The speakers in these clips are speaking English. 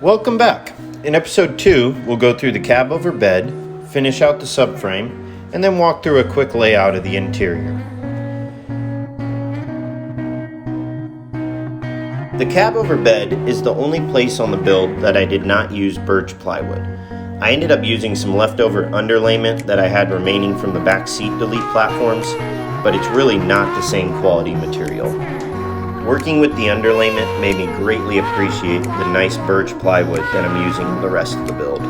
Welcome back. In episode 2, we'll go through the cab over bed, finish out the subframe, and then walk through a quick layout of the interior. The cab over bed is the only place on the build that I did not use birch plywood. I ended up using some leftover underlayment that I had remaining from the back seat delete platforms, but it's really not the same quality material. Working with the underlayment made me greatly appreciate the nice birch plywood that I'm using on the rest of the build.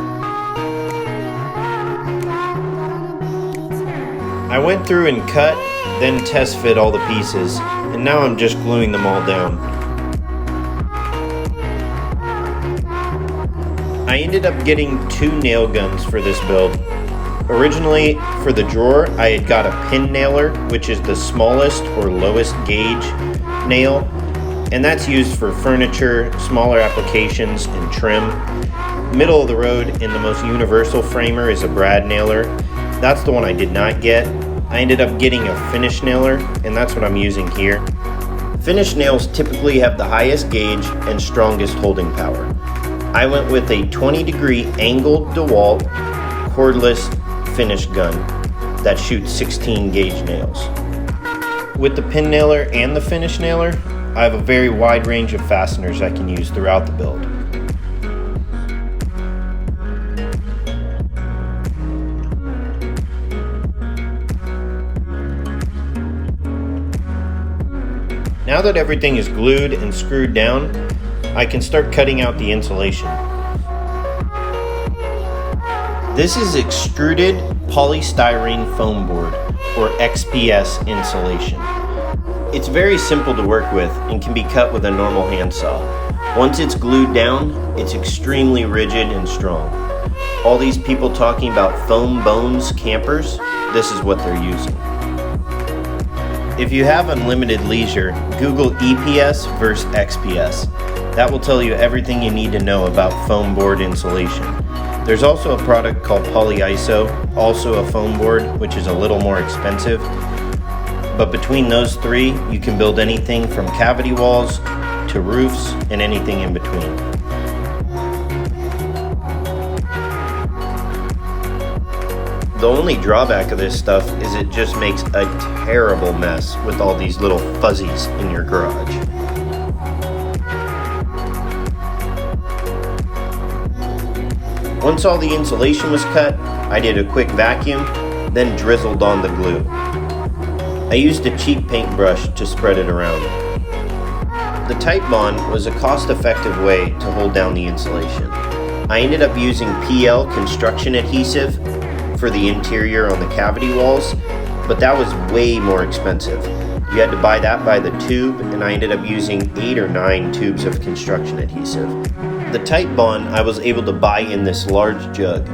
I went through and cut, then test fit all the pieces, and now I'm just gluing them all down. I ended up getting 2 nail guns for this build. Originally, for the drawer, I had got a pin nailer, which is the smallest or lowest gauge nail, and that's used for furniture, smaller applications, and trim. Middle of the road and the most universal framer is a brad nailer. That's the one I did not get. I ended up getting a finish nailer, and that's what I'm using here. Finish nails typically have the highest gauge and strongest holding power. I went with a 20-degree angled DeWalt cordless finish gun that shoots 16 gauge nails. With the pin nailer and the finish nailer, I have a very wide range of fasteners I can use throughout the build. Now that everything is glued and screwed down, I can start cutting out the insulation. This is extruded polystyrene foam board, or XPS insulation. It's very simple to work with and can be cut with a normal handsaw. Once it's glued down, it's extremely rigid and strong. All these people talking about foam bones campers, this is what they're using. If you have unlimited leisure, Google EPS versus XPS. That will tell you everything you need to know about foam board insulation. There's also a product called Polyiso, also a foam board, which is a little more expensive. But between those three, you can build anything from cavity walls to roofs and anything in between. The only drawback of this stuff is it just makes a terrible mess with all these little fuzzies in your garage. Once all the insulation was cut, I did a quick vacuum, then drizzled on the glue. I used a cheap paintbrush to spread it around. The Tight Bond was a cost-effective way to hold down the insulation. I ended up using PL construction adhesive for the interior on the cavity walls, but that was way more expensive. You had to buy that by the tube, and I ended up using 8 or 9 tubes of construction adhesive. The Tight Bond I was able to buy in this large jug.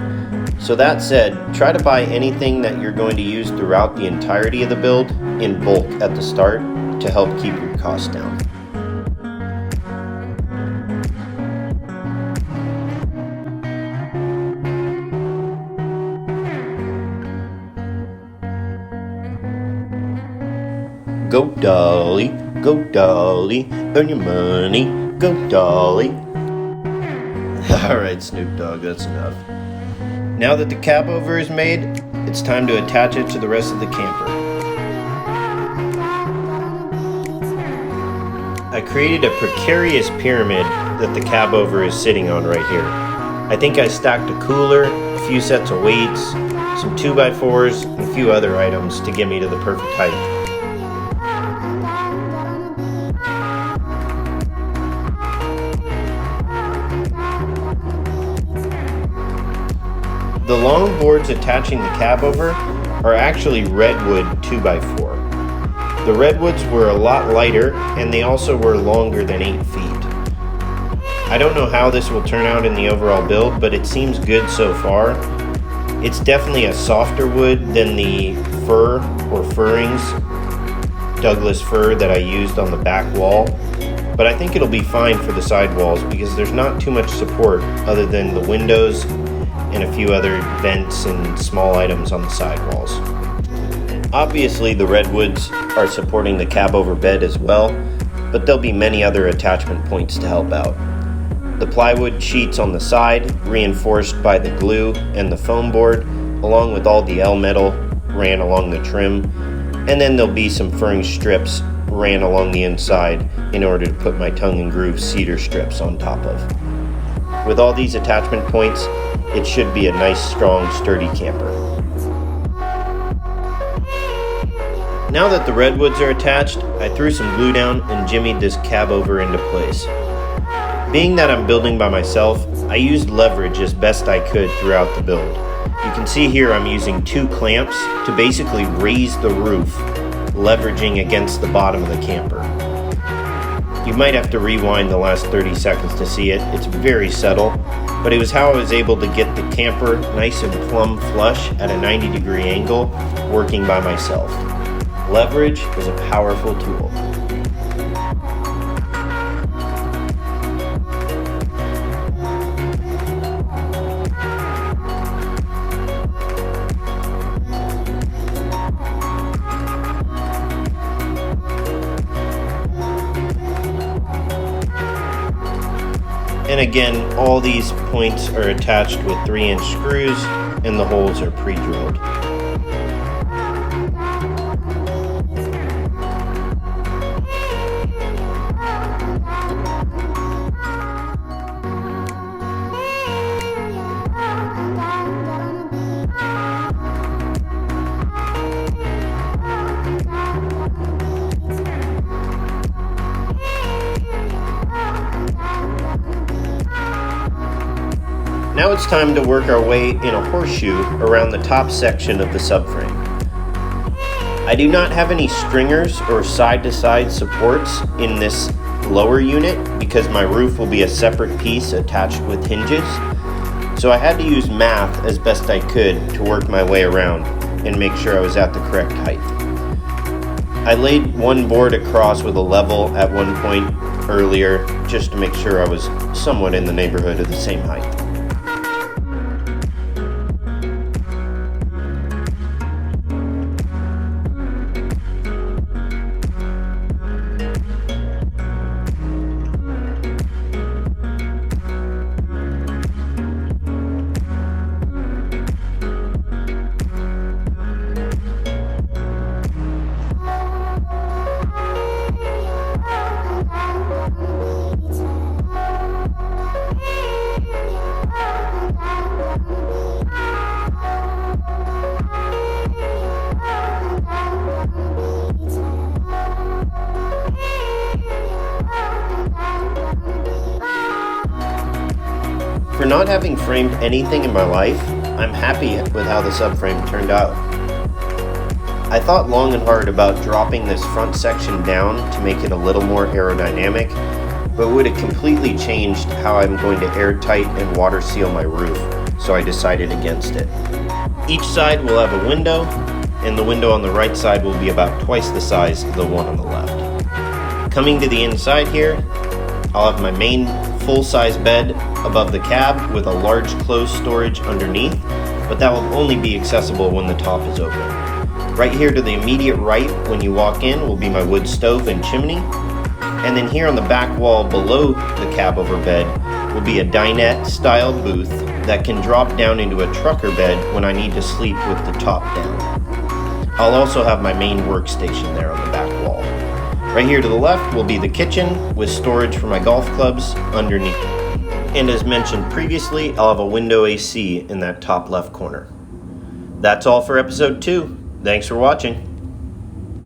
So that said, try to buy anything that you're going to use throughout the entirety of the build in bulk at the start to help keep your costs down. Go Dolly, earn your money, go Dolly. Alright Snoop Dogg, that's enough. Now that the cab over is made, it's time to attach it to the rest of the camper. I created a precarious pyramid that the cab over is sitting on right here. I think I stacked a cooler, a few sets of weights, some 2x4s, and a few other items to get me to the perfect height. The long boards attaching the cab over are actually redwood 2x4. The redwoods were a lot lighter and they also were longer than 8 feet. I don't know how this will turn out in the overall build, but it seems good so far. It's definitely a softer wood than the fir or furrings, Douglas fir that I used on the back wall, but I think it'll be fine for the side walls because there's not too much support other than the windows and a few other vents and small items on the side walls. Obviously the redwoods are supporting the cab over bed as well, but there'll be many other attachment points to help out. The plywood sheets on the side, reinforced by the glue and the foam board, along with all the L metal, ran along the trim. And then there'll be some furring strips ran along the inside in order to put my tongue and groove cedar strips on top of. With all these attachment points, it should be a nice, strong, sturdy camper. Now that the redwoods are attached, I threw some glue down and jimmied this cab over into place. Being that I'm building by myself, I used leverage as best I could throughout the build. You can see here I'm using 2 clamps to basically raise the roof, leveraging against the bottom of the camper. You might have to rewind the last 30 seconds to see it. It's very subtle, but it was how I was able to get the camper nice and plumb flush at a 90-degree angle, working by myself. Leverage is a powerful tool. And again, all these points are attached with 3-inch screws and the holes are pre-drilled. Now it's time to work our way in a horseshoe around the top section of the subframe. I do not have any stringers or side-to-side supports in this lower unit because my roof will be a separate piece attached with hinges. So I had to use math as best I could to work my way around and make sure I was at the correct height. I laid one board across with a level at one point earlier just to make sure I was somewhat in the neighborhood of the same height. For not having framed anything in my life, I'm happy with how the subframe turned out. I thought long and hard about dropping this front section down to make it a little more aerodynamic, but would have completely changed how I'm going to airtight and water seal my roof, so I decided against it. Each side will have a window, and the window on the right side will be about twice the size of the one on the left. Coming to the inside here, I'll have my main full-size bed above the cab with a large closed storage underneath, but that will only be accessible when the top is open. Right here to the immediate right when you walk in will be my wood stove and chimney, and then here on the back wall below the cab over bed will be a dinette style booth that can drop down into a trucker bed when I need to sleep with the top down. I'll also have my main workstation there on the back wall. Right here to the left will be the kitchen with storage for my golf clubs underneath. And as mentioned previously, I'll have a window AC in that top left corner. That's all for episode 2. Thanks for watching.